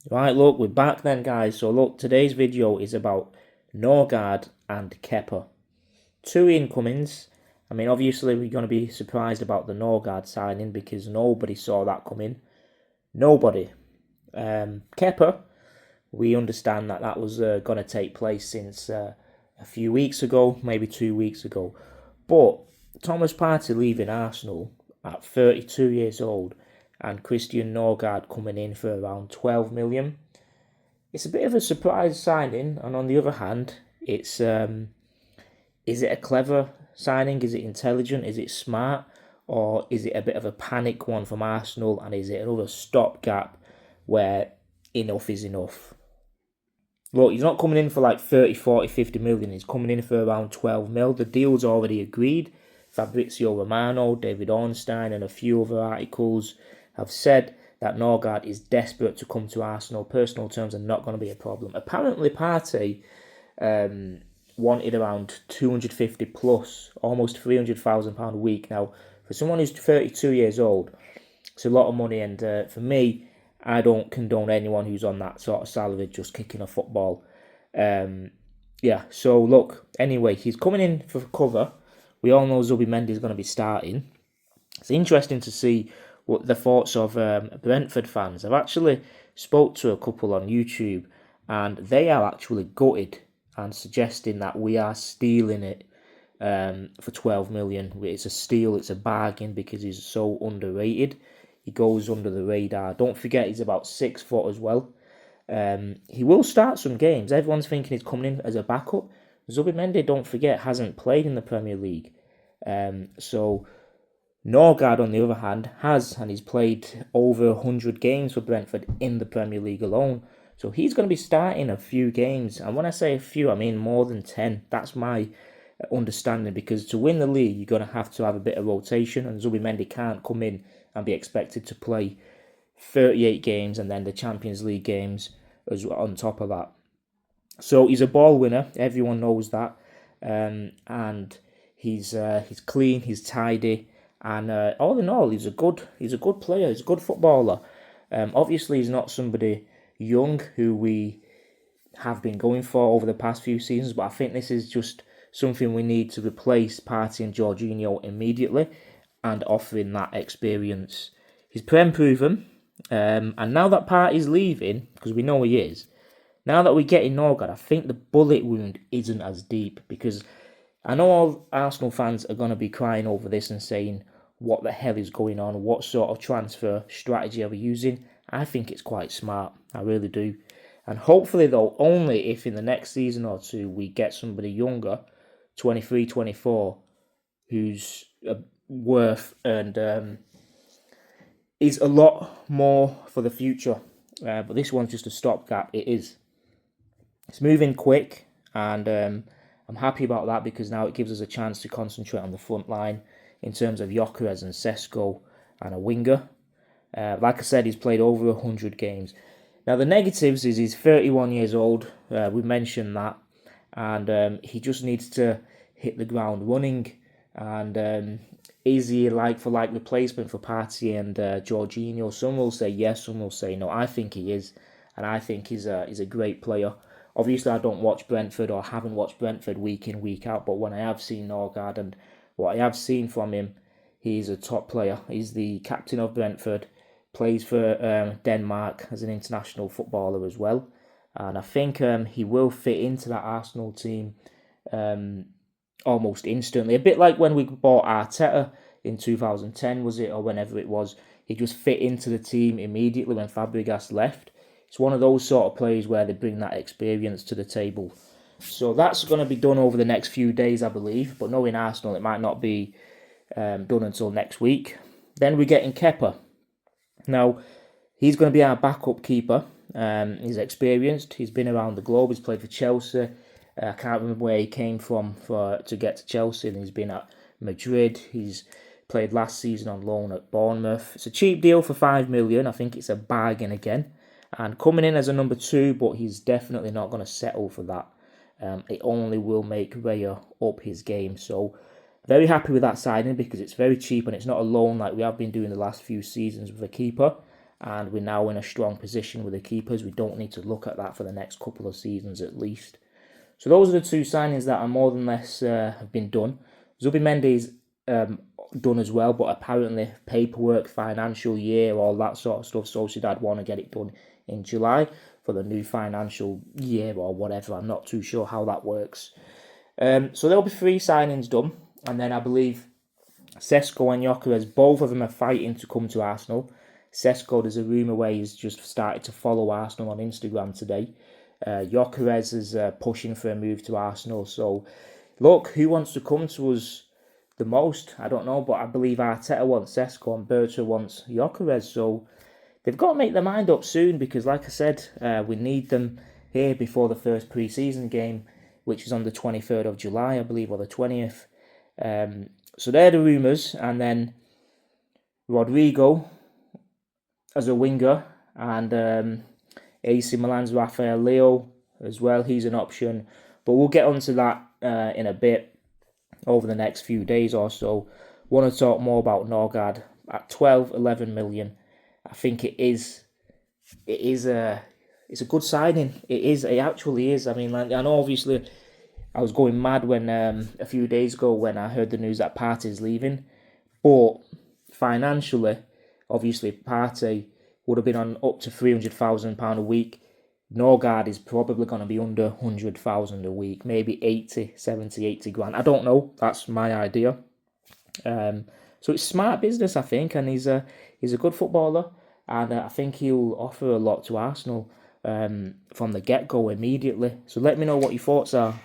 Right, look, we're back then, guys. So, look, today's video is about Norgaard and Kepa. Two incomings. I mean, obviously, we're going to be surprised about the Norgaard signing because nobody saw that coming. Nobody. Kepa, we understand that that was going to take place since a few weeks ago, maybe 2 weeks ago. But Thomas Partey leaving Arsenal at 32 years old and Christian Norgaard coming in for around 12 million. It's a bit of a surprise signing, and on the other hand, it's is it a clever signing? Is it intelligent? Is it smart? Or is it a bit of a panic one from Arsenal? And is it another stopgap where enough is enough? Look, he's not coming in for like 30, 40, 50 million. He's coming in for around 12 mil. The deal's already agreed. Fabrizio Romano, David Ornstein, and a few other articles have said that Norgaard is desperate to come to Arsenal. Personal terms are not going to be a problem. Apparently, Partey wanted around 250 plus, almost £300,000 a week. Now, for someone who's 32 years old, it's a lot of money, and for me, I don't condone anyone who's on that sort of salary just kicking a football. Yeah, so look, anyway, he's coming in for cover. We all know Zubimendi is going to be starting. It's interesting to see what the thoughts of Brentford fans. I've actually spoke to a couple on YouTube, and they are actually gutted and suggesting that we are stealing it for 12 million. It's a steal, it's a bargain because he's so underrated. He goes under the radar. Don't forget he's about 6 foot as well. He will start some games. Everyone's thinking he's coming in as a backup. Zubimendi, don't forget, hasn't played in the Premier League. So Norgaard, on the other hand, has, and he's played over 100 games for Brentford in the Premier League alone. So he's going to be starting a few games. And when I say a few, I mean more than 10. That's my understanding, because to win the league, you're going to have a bit of rotation, and Zubimendi can't come in and be expected to play 38 games and then the Champions League games as on top of that. So he's a ball winner. Everyone knows that, and he's clean, he's tidy, and all in all, he's a good player. He's a good footballer. Obviously, he's not somebody young who we have been going for over the past few seasons, but I think this is just something we need to replace Partey and Jorginho immediately, and offering that experience. He's Prem proven, and now that Partey's leaving, because we know he is, now that we're getting Norgaard, I think the bullet wound isn't as deep, because I know all Arsenal fans are going to be crying over this and saying, what the hell is going on? What sort of transfer strategy are we using? I think it's quite smart. I really do. And hopefully, though, only if in the next season or two we get somebody younger, 23, 24, who's worth and is a lot more for the future. But this one's just a stopgap. It is. It's moving quick, and I'm happy about that, because now it gives us a chance to concentrate on the front line in terms of Gyökeres and Sesko and a winger. Like I said, he's played over 100 games. Now, the negatives is he's 31 years old. We mentioned that. And he just needs to hit the ground running. And is he a like-for-like replacement for Partey and Jorginho? Some will say yes, some will say no. I think he is. And I think he's a great player. Obviously, I don't watch Brentford, or haven't watched Brentford week in, week out. But when I have seen Norgaard and what I have seen from him, he's a top player. He's the captain of Brentford. Plays for Denmark as an international footballer as well. And I think he will fit into that Arsenal team almost instantly. A bit like when we bought Arteta in 2010, was it, or whenever it was. He just fit into the team immediately when Fabregas left. It's one of those sort of players where they bring that experience to the table. So that's going to be done over the next few days, I believe. But knowing Arsenal, it might not be done until next week. Then we're getting Kepa. Now, he's going to be our backup keeper. He's experienced. He's been around the globe. He's played for Chelsea. I can't remember where he came from to get to Chelsea. And he's been at Madrid. He's played last season on loan at Bournemouth. It's a cheap deal for 5 million. I think it's a bargain again. And coming in as a number 2, but he's definitely not going to settle for that. It only will make Raya up his game. So, very happy with that signing, because it's very cheap and it's not a loan like we have been doing the last few seasons with a keeper. and we're now in a strong position with the keepers. We don't need to look at that for the next couple of seasons at least. So those are the two signings that are more than less have been done. Zubimendi's done as well, but apparently paperwork, financial year, all that sort of stuff, Sociedad want to get it done in July for the new financial year or whatever. I'm not too sure how that works. So there'll be 3 signings done, and then I believe Sesko and Gyökeres, both of them are fighting to come to Arsenal. Sesko, there's a rumour where he's just started to follow Arsenal on Instagram today. Gyökeres is pushing for a move to Arsenal. So, look, who wants to come to us the most? I don't know, but I believe Arteta wants Sesko and Berto wants Gyökeres. So, they've got to make their mind up soon because, like I said, we need them here before the first pre-season game, which is on the 23rd of July, I believe, or the 20th. So they're the rumours. And then Rodrigo as a winger, and AC Milan's Rafael Leo as well. He's an option. But we'll get onto that in a bit over the next few days or so. Want to talk more about Norgaard at 11 million. I think it's a good signing. It actually is. I mean, like, I know obviously I was going mad when a few days ago when I heard the news that Partey's leaving, but financially, obviously Partey would have been on up to £300,000 a week. Norgaard is probably going to be under 100,000 a week, maybe 70, 80 grand. I don't know. That's my idea. So it's smart business, I think, and he's a good footballer, and I think he'll offer a lot to Arsenal from the get-go immediately. So let me know what your thoughts are.